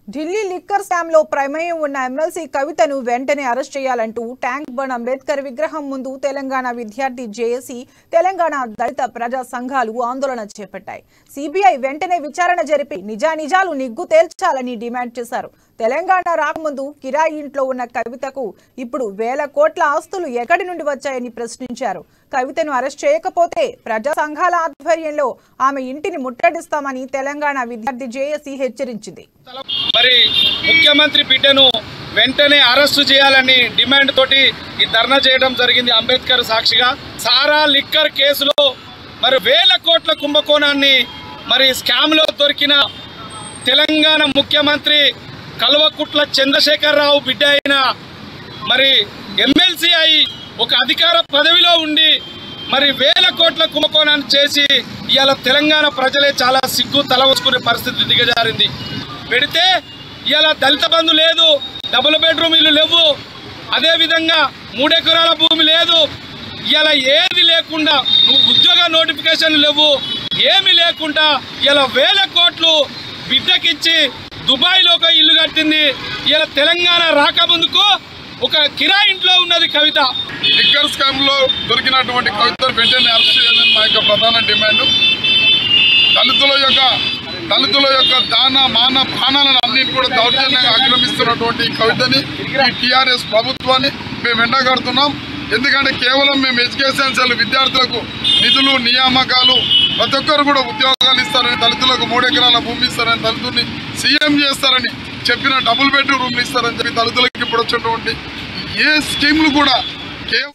Delhi liquor scam లో ప్రమేయం ఉన్న ఎమ్మెల్సీ కవితను వెంటనే అరెస్ట్ చేయాలంటూ ట్యాంక్ బండ్ అంబేద్కర్ విగ్రహం ముందు తెలంగాణ విద్యార్థి జేఏసీ, తెలంగాణ దళిత ప్రజా సంఘాలు ఆందోళన చేపట్టాయి. సిబిఐ వెంటనే విచారణ జరిపి నిజానిజాలు నిగ్గు తేల్చాలని డిమాండ్ చేశారు. తెలంగాణ రాకముందు కిరాయి ఇంట్లో ఉన్న కవితకు ఇప్పుడు వేల కోట్ల ఆస్తులు ఎక్కడి నుండి వచ్చాయని ప్రశ్నించారు. కవితను అరెస్ట్ చేయకపోతే ప్రజా సంఘాల ఆధ్వర్యంలో ఆమె ఇంటిని ముట్టడిస్తామని తెలంగాణ విద్యార్థి జేఏసీ హెచ్చరించింది. మరి ముఖ్యమంత్రి బిడ్డను వెంటనే అరెస్టు చేయాలని డిమాండ్ తోటి ఈ ధర్నా చేయడం జరిగింది. అంబేద్కర్ సాక్షిగా సారా లిక్కర్ కేసులో మరి వేల కోట్ల కుంభకోణాన్ని మరి స్కామ్ లో దొరికిన తెలంగాణ ముఖ్యమంత్రి కల్వకుట్ల చంద్రశేఖరరావు బిడ్డ అయిన మరి ఎమ్మెల్సీ అయి ఒక అధికార పదవిలో ఉండి మరి వేల కోట్ల కుంభకోణాన్ని చేసి ఇవాళ తెలంగాణ ప్రజలే చాలా సిగ్గు తలవసుకునే పరిస్థితి దిగజారింది. పెడితే ఇవాళ దళిత బంధు లేదు, డబుల్ బెడ్రూమ్ ఇల్లు లేవు, అదేవిధంగా 3 ఎకరాల భూమి లేదు, ఇవాళ ఏది లేకుండా ఉద్యోగ నోటిఫికేషన్లు లేవు, ఏమి లేకుండా ఇలా వేల కోట్లు బిడ్డకిచ్చి దుబాయ్లో ఒక ఇల్లు కట్టింది. ఇలా తెలంగాణ రాకముందుకు ఒక కిరాయి ఇంట్లో ఉన్నది కవిత. లిక్కర్ స్కామ్ లో దొరికినటువంటి కవిత వెంటనే అరెస్ట్ చేయాలని మా యొక్క ప్రధాన డిమాండ్. దళితుల యొక్క దాన మాన ప్రాణాలను అన్నింటి కూడా దౌర్జన్యంగా ఆక్రమిస్తున్నటువంటి కవితని ఈ టీఆర్ఎస్ ప్రభుత్వాన్ని మేము ఎండగడుతున్నాం. ఎందుకంటే కేవలం మేము ఎడ్యుకేషన్ సెల్ విద్యార్థులకు నిధులు నియామకాలు ప్రతి ఒక్కరు కూడా ఉద్యోగాలు ఇస్తారని, దళితులకు 3 ఎకరాల భూమి ఇస్తారని, దళితుల్ని సీఎం చేస్తారని చెప్పిన డబుల్ బెడ్రూమ్ ఇస్తారని చెప్పి దళితులకు ఇప్పుడు వచ్చినటువంటి ఏ స్కీములు కూడా కేవలం